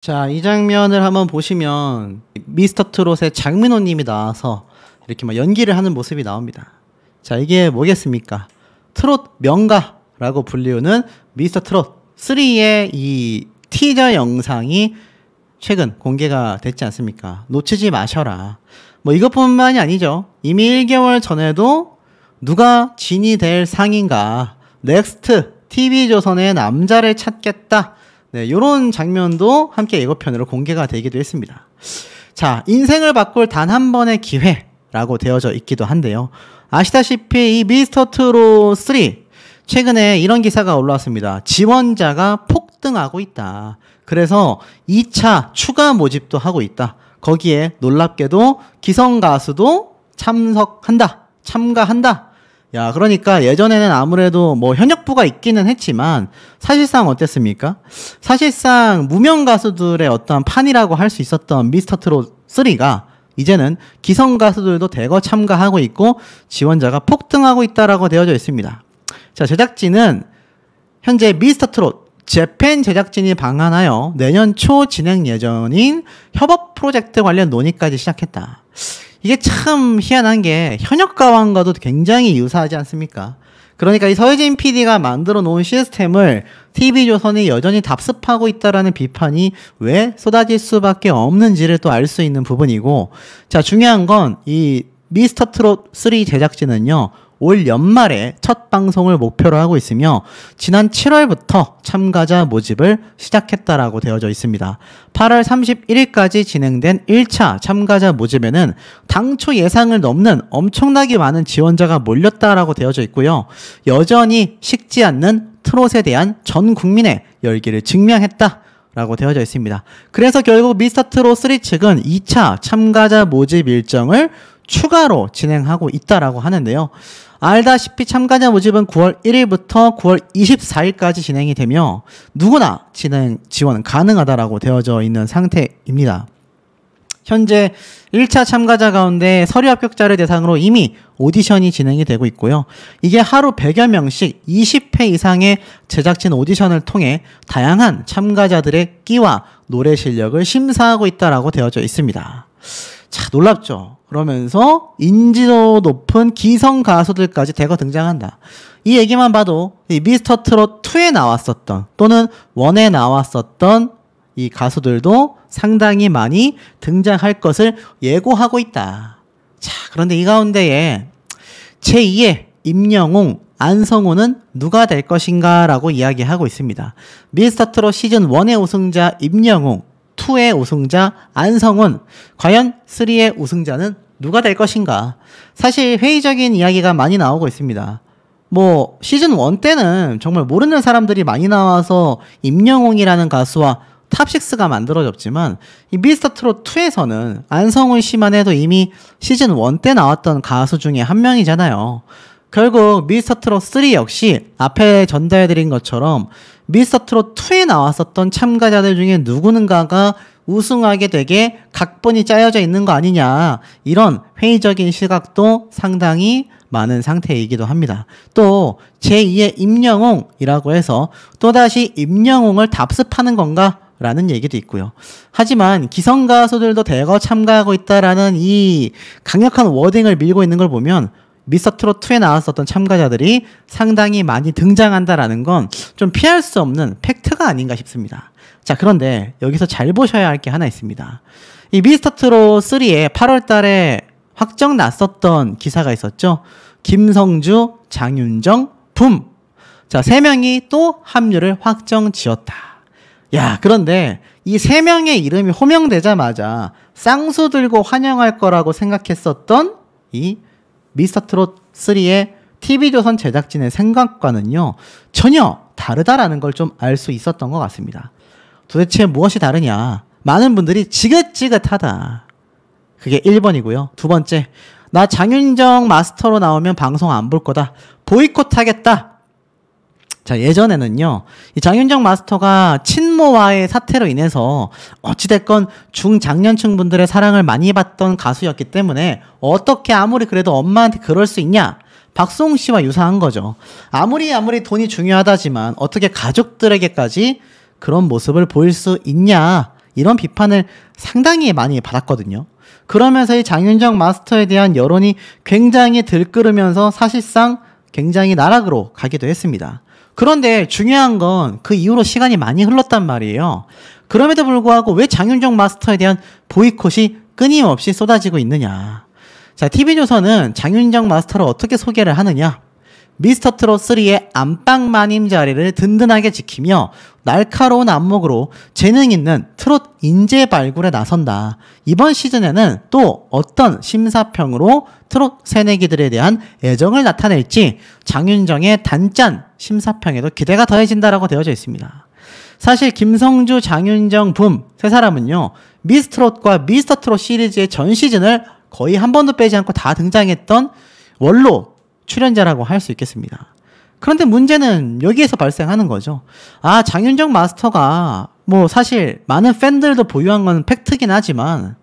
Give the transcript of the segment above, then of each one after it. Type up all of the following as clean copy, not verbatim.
자, 이 장면을 한번 보시면 미스터 트롯의 장민호 님이 나와서 이렇게 막 연기를 하는 모습이 나옵니다. 자, 이게 뭐겠습니까? 트롯 명가라고 불리우는 미스터 트롯 3의 이 티저 영상이 최근 공개가 됐지 않습니까? 놓치지 마셔라. 뭐 이것뿐만이 아니죠. 이미 1개월 전에도 누가 진이 될 상인가, 넥스트 TV조선의 남자를 찾겠다, 네, 요런 장면도 함께 예고편으로 공개가 되기도 했습니다. 자, 인생을 바꿀 단 한 번의 기회라고 되어져 있기도 한데요. 아시다시피 이 미스터 트롯 3 최근에 이런 기사가 올라왔습니다. 지원자가 폭등하고 있다. 그래서 2차 추가 모집도 하고 있다. 거기에 놀랍게도 기성 가수도 참가한다. 야, 그러니까 예전에는 아무래도 뭐 현역부가 있기는 했지만 사실상 어땠습니까? 사실상 무명 가수들의 어떤 판이라고 할 수 있었던 미스터 트롯 3가 이제는 기성 가수들도 대거 참가하고 있고 지원자가 폭등하고 있다라고 되어져 있습니다. 자, 제작진은 현재 미스터 트롯 재팬 제작진이 방한하여 내년 초 진행 예정인 협업 프로젝트 관련 논의까지 시작했다. 이게 참 희한한 게 현역 가왕과도 굉장히 유사하지 않습니까? 그러니까 이 서혜진 PD가 만들어 놓은 시스템을 TV조선이 여전히 답습하고 있다라는 비판이 왜 쏟아질 수밖에 없는지를 또 알 수 있는 부분이고, 자, 중요한 건 이 미스터 트롯 3 제작진은요, 올 연말에 첫 방송을 목표로 하고 있으며 지난 7월부터 참가자 모집을 시작했다라고 되어져 있습니다. 8월 31일까지 진행된 1차 참가자 모집에는 당초 예상을 넘는 엄청나게 많은 지원자가 몰렸다라고 되어져 있고요. 여전히 식지 않는 트롯에 대한 전 국민의 열기를 증명했다 라고 되어져 있습니다. 그래서 결국 미스터 트롯 3 측은 2차 참가자 모집 일정을 추가로 진행하고 있다라고 하는데요. 알다시피 참가자 모집은 9월 1일부터 9월 24일까지 진행이 되며 누구나 지원은 가능하다라고 되어져 있는 상태입니다. 현재 1차 참가자 가운데 서류 합격자를 대상으로 이미 오디션이 진행이 되고 있고요. 이게 하루 100여 명씩 20회 이상의 제작진 오디션을 통해 다양한 참가자들의 끼와 노래 실력을 심사하고 있다라고 되어져 있습니다. 자, 놀랍죠? 그러면서 인지도 높은 기성 가수들까지 대거 등장한다. 이 얘기만 봐도 이 미스터 트롯 2에 나왔었던 또는 1에 나왔었던 이 가수들도 상당히 많이 등장할 것을 예고하고 있다. 자, 그런데 이 가운데에 제2의 임영웅, 안성호는 누가 될 것인가 라고 이야기하고 있습니다. 미스터 트롯 시즌 1의 우승자 임영웅, 2의 우승자 안성훈, 과연 3의 우승자는 누가 될 것인가? 사실 회의적인 이야기가 많이 나오고 있습니다. 뭐 시즌 1 때는 정말 모르는 사람들이 많이 나와서 임영웅이라는 가수와 탑6가 만들어졌지만 이 미스터 트롯 2에서는 안성훈 씨만 해도 이미 시즌 1 때 나왔던 가수 중에 한 명이잖아요. 결국 미스터 트롯 3 역시 앞에 전달해드린 것처럼 미스터 트롯 2에 나왔었던 참가자들 중에 누구는가가 우승하게 되게 각본이 짜여져 있는 거 아니냐, 이런 회의적인 시각도 상당히 많은 상태이기도 합니다. 또 제2의 임영웅이라고 해서 또다시 임영웅을 답습하는 건가? 라는 얘기도 있고요. 하지만 기성 가수들도 대거 참가하고 있다라는 이 강력한 워딩을 밀고 있는 걸 보면 미스터 트롯 2에 나왔었던 참가자들이 상당히 많이 등장한다라는 건 좀 피할 수 없는 팩트가 아닌가 싶습니다. 자, 그런데 여기서 잘 보셔야 할 게 하나 있습니다. 이 미스터 트롯 3에 8월 달에 확정 났었던 기사가 있었죠. 김성주, 장윤정, 붐. 자, 3명이 또 합류를 확정 지었다. 야, 그런데 이 3명의 이름이 호명되자마자 쌍수 들고 환영할 거라고 생각했었던 이 미스터 트롯 3의 TV조선 제작진의 생각과는요, 전혀 다르다라는 걸 좀 알 수 있었던 것 같습니다. 도대체 무엇이 다르냐? 많은 분들이 지긋지긋하다. 그게 1번이고요. 2번째, 나 장윤정 마스터로 나오면 방송 안 볼 거다. 보이콧 하겠다. 자, 예전에는요, 이 장윤정 마스터가 친모와의 사태로 인해서 어찌됐건 중장년층 분들의 사랑을 많이 받던 가수였기 때문에 어떻게 아무리 그래도 엄마한테 그럴 수 있냐? 박수홍 씨와 유사한 거죠. 아무리 돈이 중요하다지만 어떻게 가족들에게까지 그런 모습을 보일 수 있냐? 이런 비판을 상당히 많이 받았거든요. 그러면서 이 장윤정 마스터에 대한 여론이 굉장히 들끓으면서 사실상 굉장히 나락으로 가기도 했습니다. 그런데 중요한 건 그 이후로 시간이 많이 흘렀단 말이에요. 그럼에도 불구하고 왜 장윤정 마스터에 대한 보이콧이 끊임없이 쏟아지고 있느냐. 자, TV조선은 장윤정 마스터를 어떻게 소개를 하느냐. 미스터트롯3의 안방마님 자리를 든든하게 지키며 날카로운 안목으로 재능 있는 트롯 인재 발굴에 나선다. 이번 시즌에는 또 어떤 심사평으로 트롯 새내기들에 대한 애정을 나타낼지 장윤정의 단짠 심사평에도 기대가 더해진다라고 되어져 있습니다. 사실 김성주, 장윤정, 붐 세 사람은요. 미스트롯과 미스터트롯 시리즈의 전 시즌을 거의 한 번도 빼지 않고 다 등장했던 원로 출연자라고 할 수 있겠습니다. 그런데 문제는 여기에서 발생하는 거죠. 아, 장윤정 마스터가 뭐 사실 많은 팬들도 보유한 건 팩트긴 하지만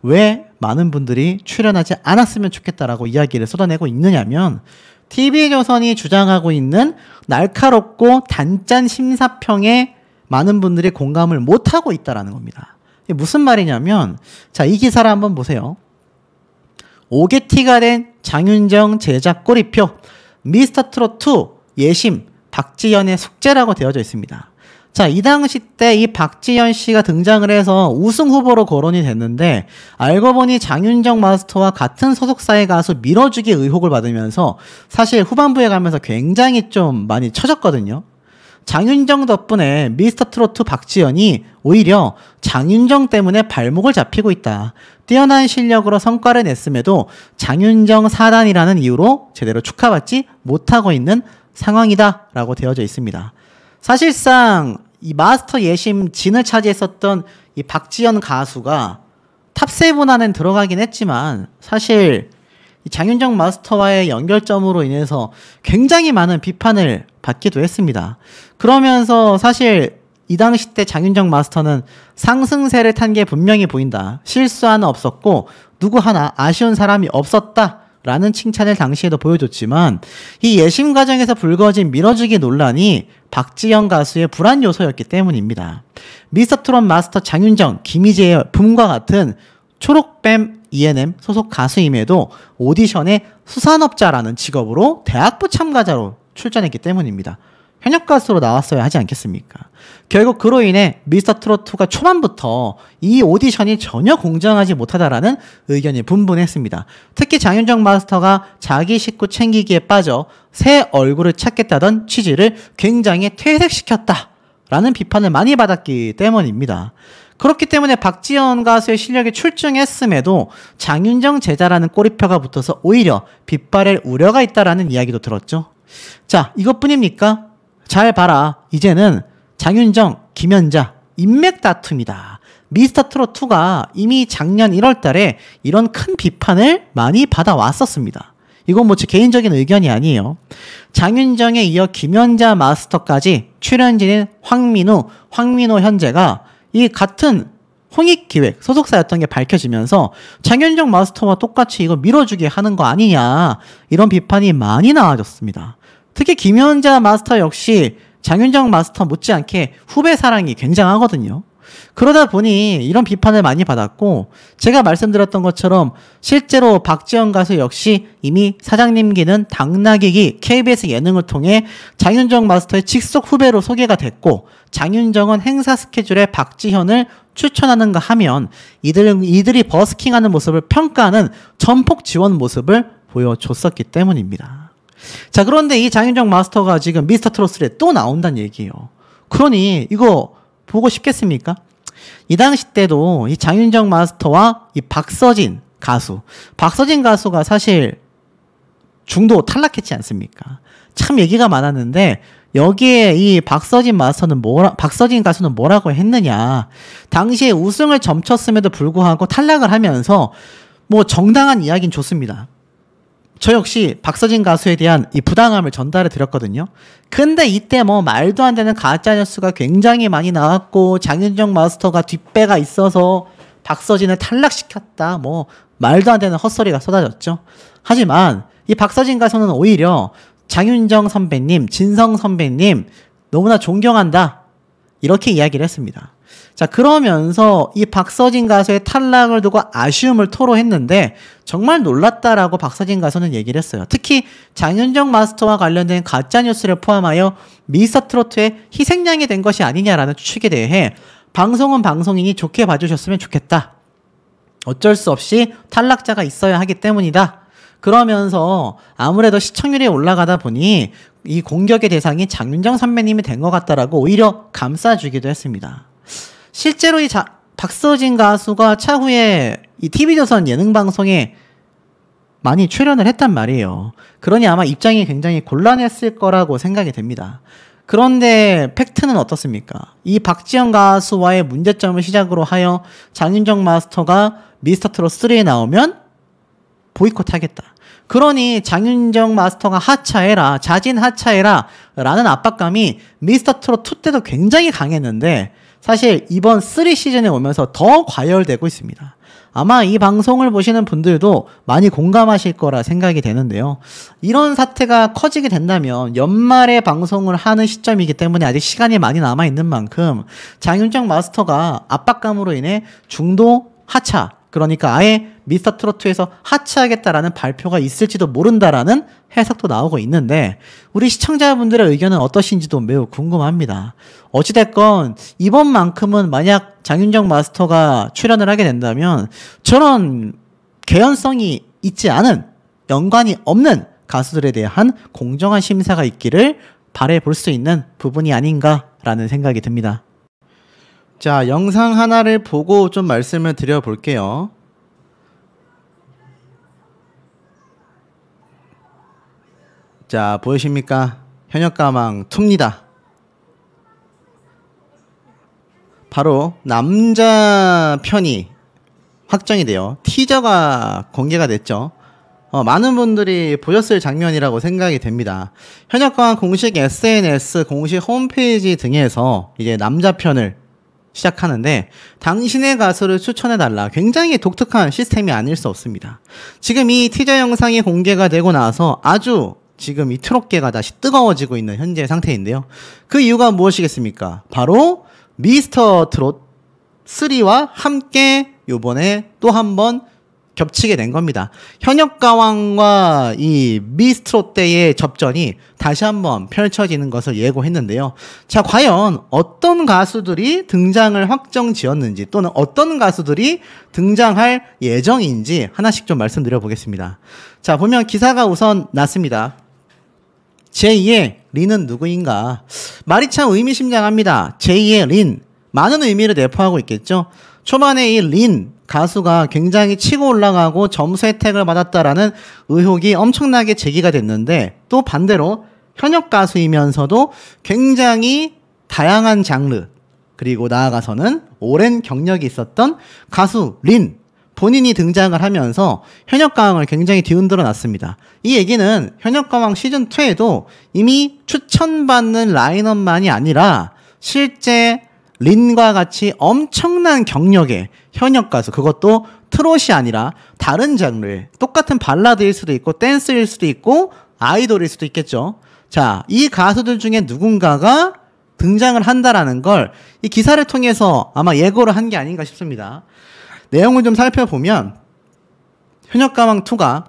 왜 많은 분들이 출연하지 않았으면 좋겠다라고 이야기를 쏟아내고 있느냐면 TV조선이 주장하고 있는 날카롭고 단짠 심사평에 많은 분들이 공감을 못하고 있다라는 겁니다. 이게 무슨 말이냐면 자, 이 기사를 한번 보세요. 오게티가 된 장윤정 제작 꼬리표 미스터트롯2 예심 박지연의 숙제라고 되어져 있습니다. 자, 이 당시 때 이 박지연 씨가 등장을 해서 우승 후보로 거론이 됐는데 알고 보니 장윤정 마스터와 같은 소속사의 가수 밀어주기 의혹을 받으면서 사실 후반부에 가면서 굉장히 좀 많이 처졌거든요. 장윤정 덕분에 미스터트롯2 박지연이 오히려 장윤정 때문에 발목을 잡히고 있다. 뛰어난 실력으로 성과를 냈음에도 장윤정 사단이라는 이유로 제대로 축하받지 못하고 있는 상황이다 라고 되어져 있습니다. 사실상 이 마스터 예심 진을 차지했었던 이 박지연 가수가 탑7 안에 들어가긴 했지만 사실 이 장윤정 마스터와의 연결점으로 인해서 굉장히 많은 비판을 받기도 했습니다. 그러면서 사실 이 당시 때 장윤정 마스터는 상승세를 탄 게 분명히 보인다. 실수 하나 없었고 누구 하나 아쉬운 사람이 없었다. 라는 칭찬을 당시에도 보여줬지만 이 예심 과정에서 불거진 밀어주기 논란이 박지연 가수의 불안 요소였기 때문입니다. 미스터트롯 마스터 장윤정, 김희재의 붐과 같은 초록뱀 ENM 소속 가수임에도 오디션에 수산업자라는 직업으로 대학부 참가자로 출전했기 때문입니다. 현역 가수로 나왔어야 하지 않겠습니까? 결국 그로 인해 미스터트롯2가 초반부터 이 오디션이 전혀 공정하지 못하다라는 의견이 분분했습니다. 특히 장윤정 마스터가 자기 식구 챙기기에 빠져 새 얼굴을 찾겠다던 취지를 굉장히 퇴색시켰다라는 비판을 많이 받았기 때문입니다. 그렇기 때문에 박지연 가수의 실력이 출중했음에도 장윤정 제자라는 꼬리표가 붙어서 오히려 빗발할 우려가 있다라는 이야기도 들었죠. 자, 이것뿐입니까? 잘 봐라. 이제는 장윤정, 김연자 인맥 다툼이다. 미스터트롯2가 이미 작년 1월 달에 이런 큰 비판을 많이 받아왔었습니다. 이건 뭐 제 개인적인 의견이 아니에요. 장윤정에 이어 김연자 마스터까지 출연진인 황민우 현재가 이 같은 홍익기획 소속사였던 게 밝혀지면서 장윤정 마스터와 똑같이 이거 밀어주게 하는 거 아니냐 이런 비판이 많이 나와졌습니다. 특히 김연자 마스터 역시 장윤정 마스터 못지않게 후배 사랑이 굉장하거든요. 그러다 보니 이런 비판을 많이 받았고 제가 말씀드렸던 것처럼 실제로 박지연 가수 역시 이미 사장님기는 당나귀기 KBS 예능을 통해 장윤정 마스터의 직속 후배로 소개가 됐고 장윤정은 행사 스케줄에 박지현을 추천하는가 하면 이들이 버스킹하는 모습을 평가하는 전폭 지원 모습을 보여줬었기 때문입니다. 자, 그런데 이 장윤정 마스터가 지금 미스터트롯3에 또 나온다는 얘기예요. 그러니 이거 보고 싶겠습니까? 이 당시 때도 이 장윤정 마스터와 이 박서진 가수가 사실 중도 탈락했지 않습니까? 참 얘기가 많았는데 여기에 이 박서진 가수는 뭐라고 했느냐. 당시에 우승을 점쳤음에도 불구하고 탈락을 하면서 뭐 정당한 이야기는 좋습니다. 저 역시 박서진 가수에 대한 이 부당함을 전달해 드렸거든요. 근데 이때 뭐 말도 안 되는 가짜 뉴스가 굉장히 많이 나왔고 장윤정 마스터가 뒷배가 있어서 박서진을 탈락시켰다. 뭐 말도 안 되는 헛소리가 쏟아졌죠. 하지만 이 박서진 가수는 오히려 장윤정 선배님, 진성 선배님 너무나 존경한다. 이렇게 이야기를 했습니다. 자, 그러면서 이 박서진 가수의 탈락을 두고 아쉬움을 토로했는데 정말 놀랐다라고 박서진 가수는 얘기를 했어요. 특히 장윤정 마스터와 관련된 가짜뉴스를 포함하여 미스터트로트의 희생양이 된 것이 아니냐라는 추측에 대해 방송은 방송이니 좋게 봐주셨으면 좋겠다. 어쩔 수 없이 탈락자가 있어야 하기 때문이다. 그러면서 아무래도 시청률이 올라가다 보니 이 공격의 대상이 장윤정 선배님이 된 것 같다라고 오히려 감싸주기도 했습니다. 실제로 이 박서진 가수가 차후에 이 TV조선 예능방송에 많이 출연을 했단 말이에요. 그러니 아마 입장이 굉장히 곤란했을 거라고 생각이 됩니다. 그런데 팩트는 어떻습니까? 이 박지현 가수와의 문제점을 시작으로 하여 장윤정 마스터가 미스터트롯 3에 나오면 보이콧하겠다. 그러니 장윤정 마스터가 하차해라, 자진 하차해라 라는 압박감이 미스터트롯 2 때도 굉장히 강했는데 사실 이번 3 시즌에 오면서 더 과열되고 있습니다. 아마 이 방송을 보시는 분들도 많이 공감하실 거라 생각이 되는데요. 이런 사태가 커지게 된다면 연말에 방송을 하는 시점이기 때문에 아직 시간이 많이 남아있는 만큼 장윤정 마스터가 압박감으로 인해 중도 하차, 그러니까 아예 미스터트롯2에서 하차하겠다라는 발표가 있을지도 모른다라는 해석도 나오고 있는데 우리 시청자분들의 의견은 어떠신지도 매우 궁금합니다. 어찌됐건 이번만큼은 만약 장윤정 마스터가 출연을 하게 된다면 저런 개연성이 있지 않은, 연관이 없는 가수들에 대한 공정한 심사가 있기를 바라볼 수 있는 부분이 아닌가라는 생각이 듭니다. 자, 영상 하나를 보고 좀 말씀을 드려볼게요. 자, 보이십니까? 현역가왕 2입니다. 바로 남자 편이 확정이 돼요. 티저가 공개가 됐죠. 많은 분들이 보셨을 장면이라고 생각이 됩니다. 현역가왕 공식 SNS, 공식 홈페이지 등에서 이제 남자 편을 시작하는데 당신의 가수를 추천해달라. 굉장히 독특한 시스템이 아닐 수 없습니다. 지금 이 티저 영상이 공개가 되고 나서 아주 지금 이 트롯계가 다시 뜨거워지고 있는 현재 상태인데요. 그 이유가 무엇이겠습니까? 바로 미스터트롯 3와 함께 요번에 또 한 번 겹치게 된 겁니다. 현역가왕과 이 미스트롯 때의 접전이 다시 한번 펼쳐지는 것을 예고했는데요. 자, 과연 어떤 가수들이 등장을 확정 지었는지 또는 어떤 가수들이 등장할 예정인지 하나씩 좀 말씀드려 보겠습니다. 자, 보면 기사가 우선 났습니다. 제2의 린은 누구인가? 말이 참 의미심장합니다. 제2의 린. 많은 의미를 내포하고 있겠죠. 초반에 이 린 가수가 굉장히 치고 올라가고 점수 혜택을 받았다라는 의혹이 엄청나게 제기가 됐는데 또 반대로 현역 가수이면서도 굉장히 다양한 장르 그리고 나아가서는 오랜 경력이 있었던 가수 린 본인이 등장을 하면서 현역가왕을 굉장히 뒤흔들어 놨습니다. 이 얘기는 현역가왕 시즌2에도 이미 추천받는 라인업만이 아니라 실제 린과 같이 엄청난 경력의 현역 가수, 그것도 트롯이 아니라 다른 장르, 똑같은 발라드일 수도 있고 댄스일 수도 있고 아이돌일 수도 있겠죠. 자, 이 가수들 중에 누군가가 등장을 한다라는 걸 이 기사를 통해서 아마 예고를 한 게 아닌가 싶습니다. 내용을 좀 살펴보면 현역가왕2가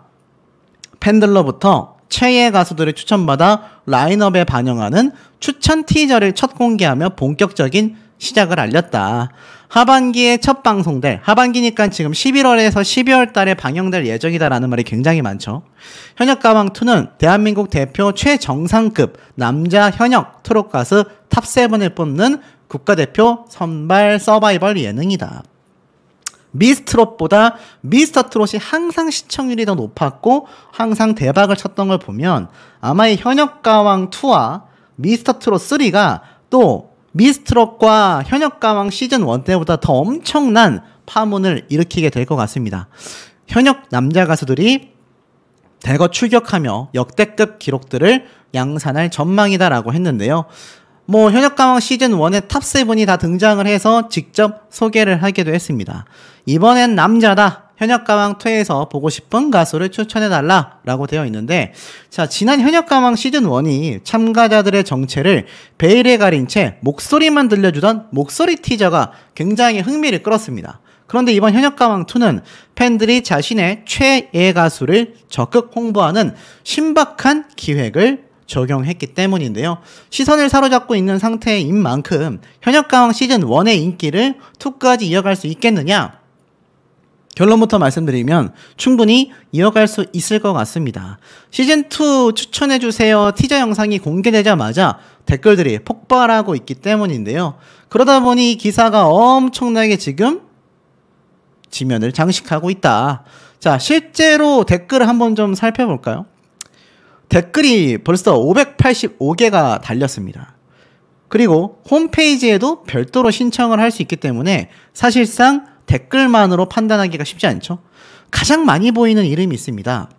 팬들로부터 최애 가수들을 추천받아 라인업에 반영하는 추천 티저를 첫 공개하며 본격적인 시작을 알렸다. 하반기에 첫 방송될, 하반기니까 지금 11월에서 12월 달에 방영될 예정이다라는 말이 굉장히 많죠. 현역가왕2는 대한민국 대표 최정상급 남자 현역 트롯 가수 탑7을 뽑는 국가대표 선발 서바이벌 예능이다. 미스트롯보다 미스터트롯이 항상 시청률이 더 높았고 항상 대박을 쳤던 걸 보면 아마 이 현역가왕2와 미스터트롯 3가 또 미스트롯과 현역가왕 시즌1 때보다 더 엄청난 파문을 일으키게 될 것 같습니다. 현역 남자 가수들이 대거 출격하며 역대급 기록들을 양산할 전망이다라고 했는데요. 뭐 현역가왕 시즌1의 탑7이 다 등장을 해서 직접 소개를 하기도 했습니다. 이번엔 남자다. 현역가왕2에서 보고 싶은 가수를 추천해달라 라고 되어 있는데, 자, 지난 현역가왕 시즌1이 참가자들의 정체를 베일에 가린 채 목소리만 들려주던 목소리 티저가 굉장히 흥미를 끌었습니다. 그런데 이번 현역가왕2는 팬들이 자신의 최애 가수를 적극 홍보하는 신박한 기획을 적용했기 때문인데요. 시선을 사로잡고 있는 상태인 만큼 현역가왕 시즌1의 인기를 2까지 이어갈 수 있겠느냐? 결론부터 말씀드리면 충분히 이어갈 수 있을 것 같습니다. 시즌2 추천해주세요 티저 영상이 공개되자마자 댓글들이 폭발하고 있기 때문인데요. 그러다 보니 이 기사가 엄청나게 지금 지면을 장식하고 있다. 자, 실제로 댓글을 한번 좀 살펴볼까요? 댓글이 벌써 585개가 달렸습니다. 그리고 홈페이지에도 별도로 신청을 할 수 있기 때문에 사실상 댓글만으로 판단하기가 쉽지 않죠. 가장 많이 보이는 이름이 있습니다.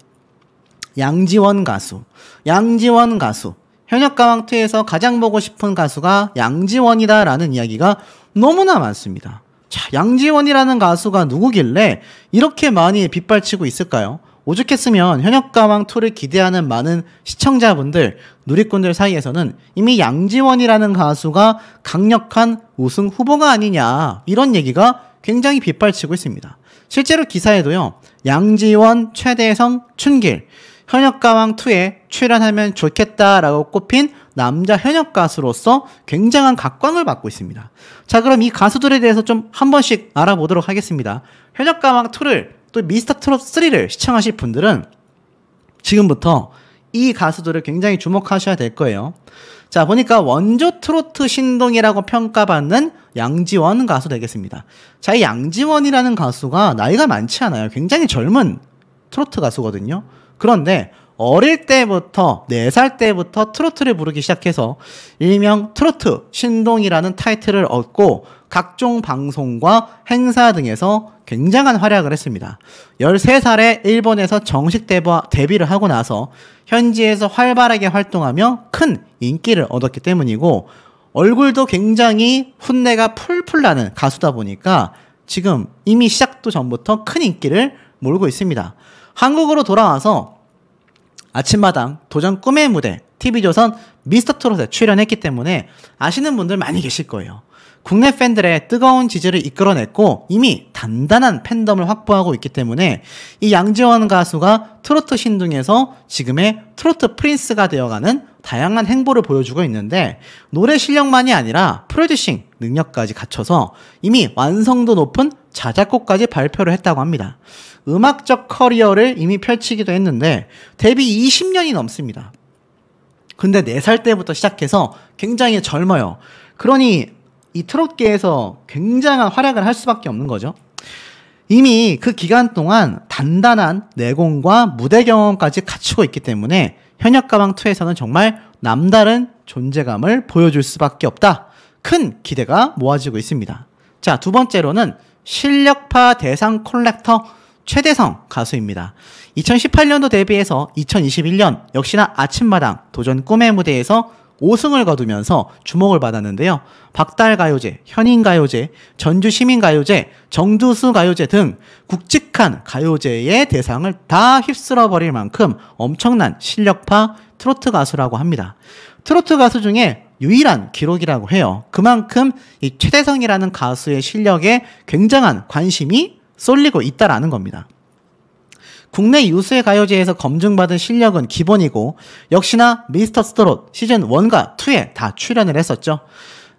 양지원 가수. 양지원 가수. 현역가왕2에서 가장 보고 싶은 가수가 양지원이다 라는 이야기가 너무나 많습니다. 자, 양지원이라는 가수가 누구길래 이렇게 많이 빗발치고 있을까요? 오죽했으면 현역가왕2를 기대하는 많은 시청자분들, 누리꾼들 사이에서는 이미 양지원이라는 가수가 강력한 우승 후보가 아니냐, 이런 얘기가 굉장히 빗발치고 있습니다. 실제로 기사에도요, 양지원, 최대성, 춘길, 현역가왕2에 출연하면 좋겠다라고 꼽힌 남자 현역 가수로서 굉장한 각광을 받고 있습니다. 자, 그럼 이 가수들에 대해서 좀 한 번씩 알아보도록 하겠습니다. 현역가왕2를 또 미스터트롯 3를 시청하실 분들은 지금부터 이 가수들을 굉장히 주목하셔야 될 거예요. 자, 보니까 원조 트로트 신동이라고 평가받는 양지원 가수 되겠습니다. 자, 이 양지원이라는 가수가 나이가 많지 않아요. 굉장히 젊은 트로트 가수거든요. 그런데 어릴 때부터 4살 때부터 트로트를 부르기 시작해서 일명 트로트 신동이라는 타이틀을 얻고 각종 방송과 행사 등에서 굉장한 활약을 했습니다. 13살에 일본에서 정식 데뷔를 하고 나서 현지에서 활발하게 활동하며 큰 인기를 얻었기 때문이고, 얼굴도 굉장히 훈내가 풀풀 나는 가수다 보니까 지금 이미 시작도 전부터 큰 인기를 몰고 있습니다. 한국으로 돌아와서 아침마당, 도전 꿈의 무대, TV조선 미스터트롯에 출연했기 때문에 아시는 분들 많이 계실 거예요. 국내 팬들의 뜨거운 지지를 이끌어냈고 이미 단단한 팬덤을 확보하고 있기 때문에 이 양지원 가수가 트로트 신동에서 지금의 트로트 프린스가 되어가는 다양한 행보를 보여주고 있는데, 노래 실력만이 아니라 프로듀싱 능력까지 갖춰서 이미 완성도 높은 자작곡까지 발표를 했다고 합니다. 음악적 커리어를 이미 펼치기도 했는데 데뷔 20년이 넘습니다. 근데 4살 때부터 시작해서 굉장히 젊어요. 그러니 이 트롯계에서 굉장한 활약을 할 수밖에 없는 거죠. 이미 그 기간 동안 단단한 내공과 무대 경험까지 갖추고 있기 때문에 현역가왕2에서는 정말 남다른 존재감을 보여줄 수밖에 없다. 큰 기대가 모아지고 있습니다. 자, 두 번째로는 실력파 대상 콜렉터 최대성 가수입니다. 2018년도 데뷔해서 2021년 역시나 아침마당 도전 꿈의 무대에서 5승을 거두면서 주목을 받았는데요. 박달가요제, 현인가요제, 전주시민가요제, 정두수가요제 등 굵직한 가요제의 대상을 다 휩쓸어버릴 만큼 엄청난 실력파 트로트 가수라고 합니다. 트로트 가수 중에 유일한 기록이라고 해요. 그만큼 이 최대성이라는 가수의 실력에 굉장한 관심이 쏠리고 있다라는 겁니다. 국내 유수의 가요제에서 검증받은 실력은 기본이고 역시나 미스터트롯 시즌 1과 2에 다 출연을 했었죠.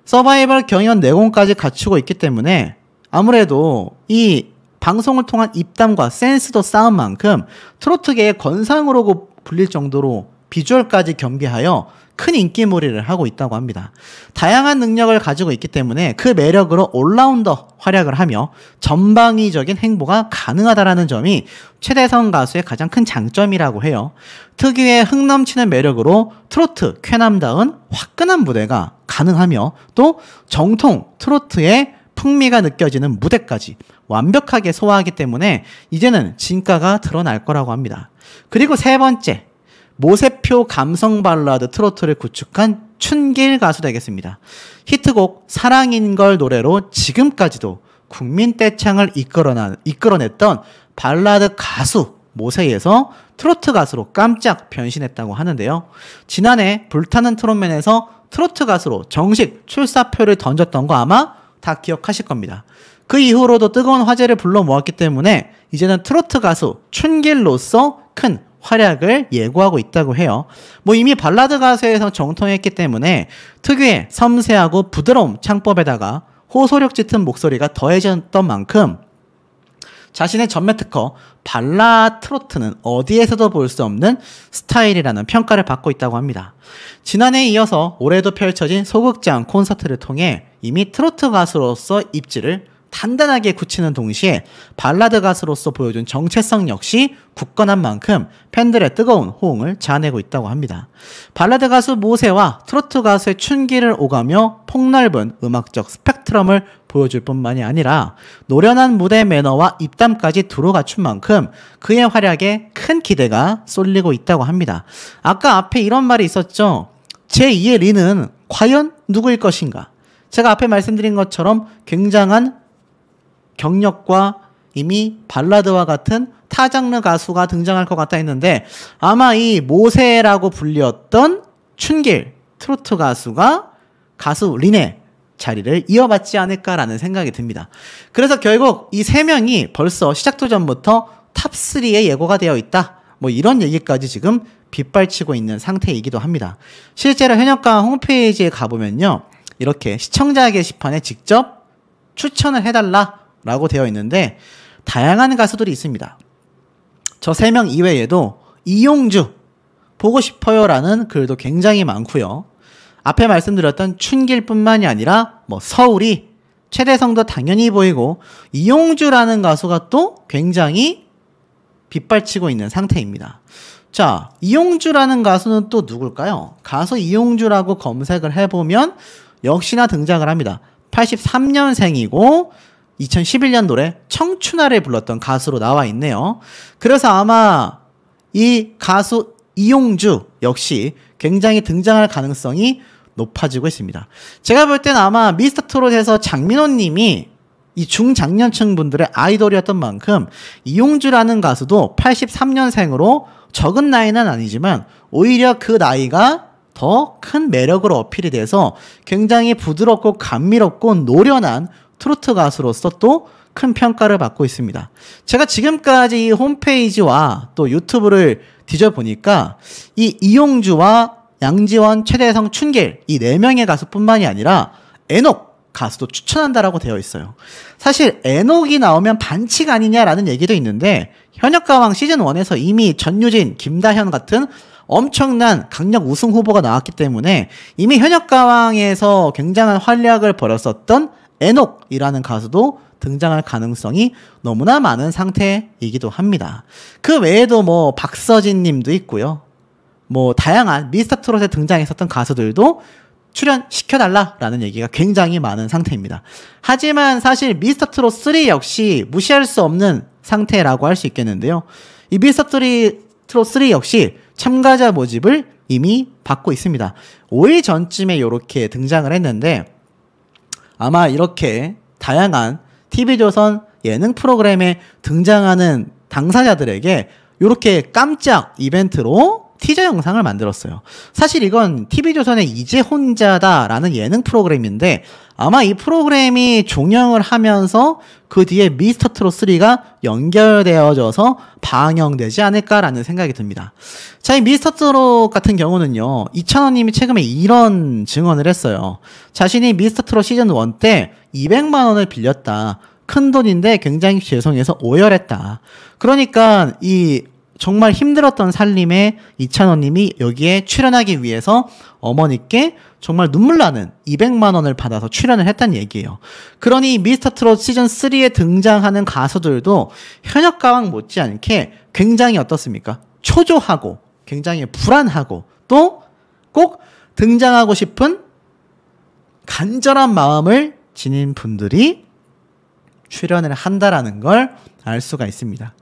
서바이벌 경연 내공까지 갖추고 있기 때문에 아무래도 이 방송을 통한 입담과 센스도 쌓은 만큼 트로트계의 권상으로 불릴 정도로 비주얼까지 겸비하여 큰 인기몰이를 하고 있다고 합니다. 다양한 능력을 가지고 있기 때문에 그 매력으로 올라운더 활약을 하며 전방위적인 행보가 가능하다는 점이 최대성 가수의 가장 큰 장점이라고 해요. 특유의 흥 넘치는 매력으로 트로트 쾌남다운 화끈한 무대가 가능하며 또 정통 트로트의 풍미가 느껴지는 무대까지 완벽하게 소화하기 때문에 이제는 진가가 드러날 거라고 합니다. 그리고 세 번째, 모세표 감성 발라드 트로트를 구축한 춘길 가수 되겠습니다. 히트곡 사랑인걸 노래로 지금까지도 국민 떼창을 이끌어냈던 발라드 가수 모세에서 트로트 가수로 깜짝 변신했다고 하는데요. 지난해 불타는 트롯맨에서 트로트 가수로 정식 출사표를 던졌던 거 아마 다 기억하실 겁니다. 그 이후로도 뜨거운 화제를 불러 모았기 때문에 이제는 트로트 가수 춘길로서 큰 활약을 예고하고 있다고 해요. 뭐 이미 발라드 가수에서 정통했기 때문에 특유의 섬세하고 부드러운 창법에다가 호소력 짙은 목소리가 더해졌던 만큼 자신의 전매 특허 발라 트로트는 어디에서도 볼 수 없는 스타일이라는 평가를 받고 있다고 합니다. 지난해에 이어서 올해도 펼쳐진 소극장 콘서트를 통해 이미 트로트 가수로서 입지를 단단하게 굳히는 동시에 발라드 가수로서 보여준 정체성 역시 굳건한 만큼 팬들의 뜨거운 호응을 자아내고 있다고 합니다. 발라드 가수 모세와 트로트 가수의 춘기를 오가며 폭넓은 음악적 스펙트럼을 보여줄 뿐만이 아니라 노련한 무대 매너와 입담까지 두루 갖춘 만큼 그의 활약에 큰 기대가 쏠리고 있다고 합니다. 아까 앞에 이런 말이 있었죠. 제2의 리는 과연 누구일 것인가? 제가 앞에 말씀드린 것처럼 굉장한 경력과 이미 발라드와 같은 타장르 가수가 등장할 것 같다 했는데 아마 이 모세라고 불렸던 춘길 트로트 가수가 가수 린의 자리를 이어받지 않을까라는 생각이 듭니다. 그래서 결국 이 세 명이 벌써 시작도 전부터 탑3에 예고가 되어 있다. 뭐 이런 얘기까지 지금 빗발치고 있는 상태이기도 합니다. 실제로 현역가왕 홈페이지에 가보면요. 이렇게 시청자 게시판에 직접 추천을 해달라 라고 되어 있는데 다양한 가수들이 있습니다. 저 3명 이외에도 이용주 보고 싶어요 라는 글도 굉장히 많고요. 앞에 말씀드렸던 춘길뿐만이 아니라 뭐 서울이 최대성도 당연히 보이고 이용주라는 가수가 또 굉장히 빗발치고 있는 상태입니다. 자, 이용주라는 가수는 또 누굴까요? 가수 이용주라고 검색을 해보면 역시나 등장을 합니다. 83년생이고 2011년 노래 청춘아를 불렀던 가수로 나와 있네요. 그래서 아마 이 가수 이용주 역시 굉장히 등장할 가능성이 높아지고 있습니다. 제가 볼 때는 아마 미스터트롯에서 장민호 님이 이 중장년층 분들의 아이돌이었던 만큼 이용주라는 가수도 83년생으로 적은 나이는 아니지만 오히려 그 나이가 더 큰 매력으로 어필이 돼서 굉장히 부드럽고 감미롭고 노련한 트로트 가수로서 또 큰 평가를 받고 있습니다. 제가 지금까지 이 홈페이지와 또 유튜브를 뒤져보니까 이 이용주와 양지원, 최대성, 춘길 이 4명의 가수뿐만이 아니라 에녹 가수도 추천한다라고 되어 있어요. 사실 에녹이 나오면 반칙 아니냐라는 얘기도 있는데 현역가왕 시즌1에서 이미 전유진, 김다현 같은 엄청난 강력 우승 후보가 나왔기 때문에 이미 현역가왕에서 굉장한 활약을 벌였었던 에녹이라는 가수도 등장할 가능성이 너무나 많은 상태이기도 합니다. 그 외에도 뭐 박서진 님도 있고요. 뭐 다양한 미스터트롯에 등장했었던 가수들도 출연시켜달라라는 얘기가 굉장히 많은 상태입니다. 하지만 사실 미스터트롯 3 역시 무시할 수 없는 상태라고 할 수 있겠는데요. 이 미스터트롯 3 역시 참가자 모집을 이미 받고 있습니다. 5일 전쯤에 이렇게 등장을 했는데 아마 이렇게 다양한 TV조선 예능 프로그램에 등장하는 당사자들에게 이렇게 깜짝 이벤트로 티저 영상을 만들었어요. 사실 이건 TV조선의 이제 혼자다라는 예능 프로그램인데 아마 이 프로그램이 종영을 하면서 그 뒤에 미스터트롯 3가 연결되어져서 방영되지 않을까라는 생각이 듭니다. 자, 이 미스터트롯 같은 경우는요. 이찬원님이 최근에 이런 증언을 했어요. 자신이 미스터트롯 시즌1 때 200만 원을 빌렸다. 큰 돈인데 굉장히 죄송해서 오열했다. 그러니까 이 정말 힘들었던 살림에 이찬원님이 여기에 출연하기 위해서 어머니께 정말 눈물 나는 200만 원을 받아서 출연을 했다는 얘기예요. 그러니 미스터트롯 시즌3에 등장하는 가수들도 현역가왕 못지않게 굉장히 어떻습니까? 초조하고 굉장히 불안하고 또 꼭 등장하고 싶은 간절한 마음을 지닌 분들이 출연을 한다라는 걸 알 수가 있습니다.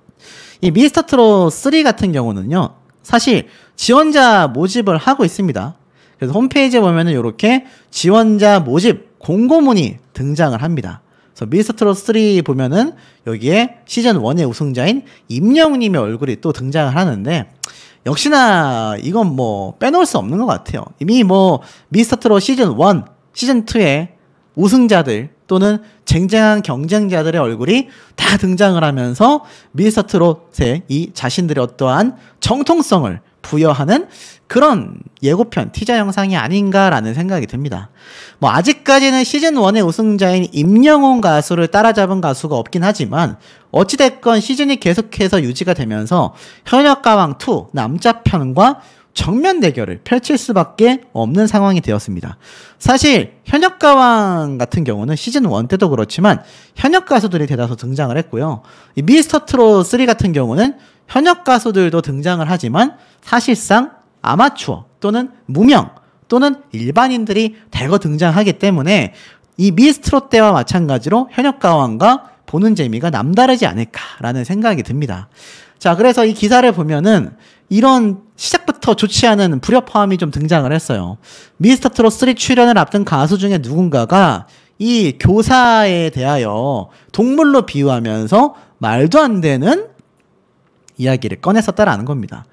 이 미스터트롯 3 같은 경우는요, 사실 지원자 모집을 하고 있습니다. 그래서 홈페이지에 보면은 이렇게 지원자 모집 공고문이 등장을 합니다. 그래서 미스터트롯 3 보면은 여기에 시즌 1의 우승자인 임영웅님의 얼굴이 또 등장을 하는데 역시나 이건 뭐 빼놓을 수 없는 것 같아요. 이미 뭐 미스터트롯 시즌 1, 시즌 2의 우승자들 또는 쟁쟁한 경쟁자들의 얼굴이 다 등장을 하면서 미스터트롯의 이 자신들의 어떠한 정통성을 부여하는 그런 예고편, 티저 영상이 아닌가라는 생각이 듭니다. 뭐 아직까지는 시즌 1의 우승자인 임영웅 가수를 따라잡은 가수가 없긴 하지만 어찌됐건 시즌이 계속해서 유지가 되면서 현역가왕2 남자편과 정면 대결을 펼칠 수밖에 없는 상황이 되었습니다. 사실 현역가왕 같은 경우는 시즌 1 때도 그렇지만 현역 가수들이 대다수 등장을 했고요. 이 미스터트롯 3 같은 경우는 현역 가수들도 등장을 하지만 사실상 아마추어 또는 무명 또는 일반인들이 대거 등장하기 때문에 이 미스트롯 때와 마찬가지로 현역가왕과 보는 재미가 남다르지 않을까라는 생각이 듭니다. 자, 그래서 이 기사를 보면은 이런 시작부터 좋지 않은 불협화음이 좀 등장을 했어요. 미스터트롯 3 출연을 앞둔 가수 중에 누군가가 이 교사에 대하여 동물로 비유하면서 말도 안 되는 이야기를 꺼냈었다라는 겁니다.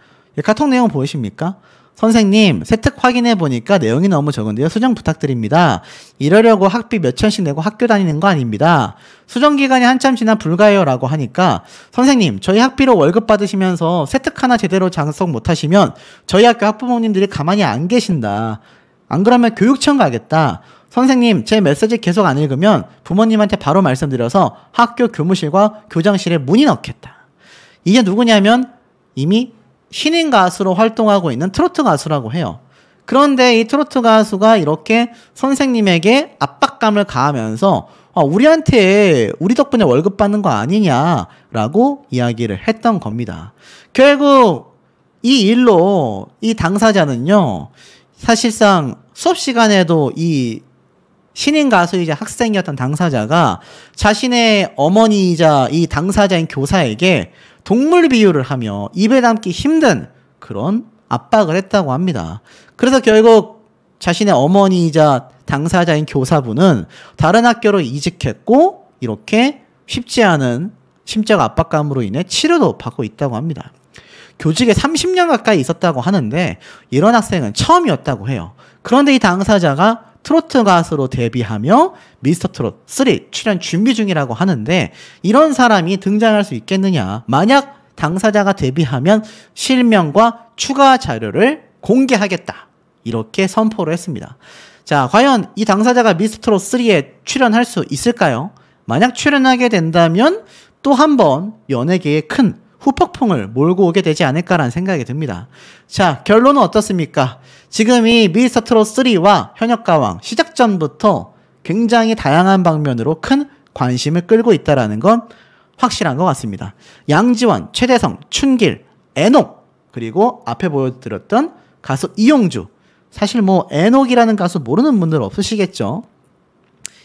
카톡 내용 보이십니까? 선생님, 세특 확인해 보니까 내용이 너무 적은데요. 수정 부탁드립니다. 이러려고 학비 몇 천씩 내고 학교 다니는 거 아닙니다. 수정 기간이 한참 지나 불가해요 라고 하니까 선생님, 저희 학비로 월급 받으시면서 세특 하나 제대로 작성 못 하시면 저희 학교 학부모님들이 가만히 안 계신다. 안 그러면 교육청 가겠다. 선생님, 제 메시지 계속 안 읽으면 부모님한테 바로 말씀드려서 학교 교무실과 교장실에 문의 넣겠다. 이게 누구냐면 이미 신인 가수로 활동하고 있는 트로트 가수라고 해요. 그런데 이 트로트 가수가 이렇게 선생님에게 압박감을 가하면서 우리한테 우리 덕분에 월급 받는 거 아니냐라고 이야기를 했던 겁니다. 결국 이 일로 이 당사자는요, 사실상 수업 시간에도 이 신인 가수이자 학생이었던 당사자가 자신의 어머니이자 이 당사자인 교사에게 동물 비유를 하며 입에 담기 힘든 그런 압박을 했다고 합니다. 그래서 결국 자신의 어머니이자 당사자인 교사분은 다른 학교로 이직했고 이렇게 쉽지 않은 심적 압박감으로 인해 치료도 받고 있다고 합니다. 교직에 30년 가까이 있었다고 하는데 이런 학생은 처음이었다고 해요. 그런데 이 당사자가 트로트 가수로 데뷔하며 미스터트롯 3 출연 준비 중이라고 하는데 이런 사람이 등장할 수 있겠느냐. 만약 당사자가 데뷔하면 실명과 추가 자료를 공개하겠다. 이렇게 선포를 했습니다. 자, 과연 이 당사자가 미스터트롯 3에 출연할 수 있을까요? 만약 출연하게 된다면 또 한 번 연예계에 큰 후폭풍을 몰고 오게 되지 않을까라는 생각이 듭니다. 자, 결론은 어떻습니까? 지금 이 미스터트롯 3와 현역가왕 시작 전부터 굉장히 다양한 방면으로 큰 관심을 끌고 있다는 건 확실한 것 같습니다. 양지원, 최대성, 춘길, 애녹, 그리고 앞에 보여드렸던 가수 이용주. 사실 뭐 애녹이라는 가수 모르는 분들 없으시겠죠?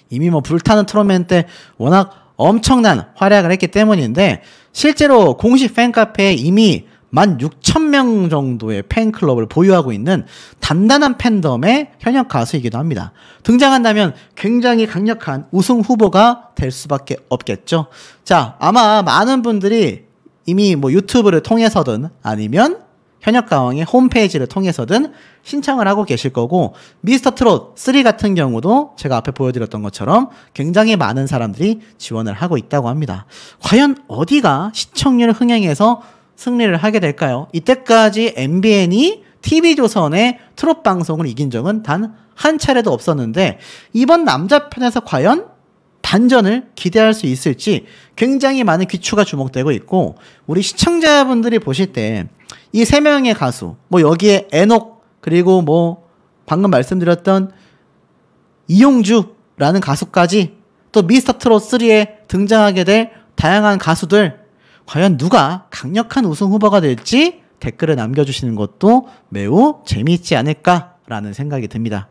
이미 뭐 불타는 트롯맨 때 워낙 엄청난 활약을 했기 때문인데 실제로 공식 팬카페에 이미 16,000명 정도의 팬클럽을 보유하고 있는 단단한 팬덤의 현역 가수이기도 합니다. 등장한다면 굉장히 강력한 우승 후보가 될 수밖에 없겠죠. 자, 아마 많은 분들이 이미 뭐 유튜브를 통해서든 아니면 현역가왕의 홈페이지를 통해서든 신청을 하고 계실 거고 미스터트롯 3 같은 경우도 제가 앞에 보여드렸던 것처럼 굉장히 많은 사람들이 지원을 하고 있다고 합니다. 과연 어디가 시청률 흥행에서 승리를 하게 될까요? 이때까지 MBN이 TV조선의 트롯 방송을 이긴 적은 단 한 차례도 없었는데 이번 남자편에서 과연 반전을 기대할 수 있을지 굉장히 많은 귀추가 주목되고 있고 우리 시청자분들이 보실 때 이 세 명의 가수 뭐 여기에 애녹 그리고 뭐 방금 말씀드렸던 이용주라는 가수까지 또 미스터트롯 3에 등장하게 될 다양한 가수들 과연 누가 강력한 우승 후보가 될지 댓글을 남겨주시는 것도 매우 재미있지 않을까라는 생각이 듭니다.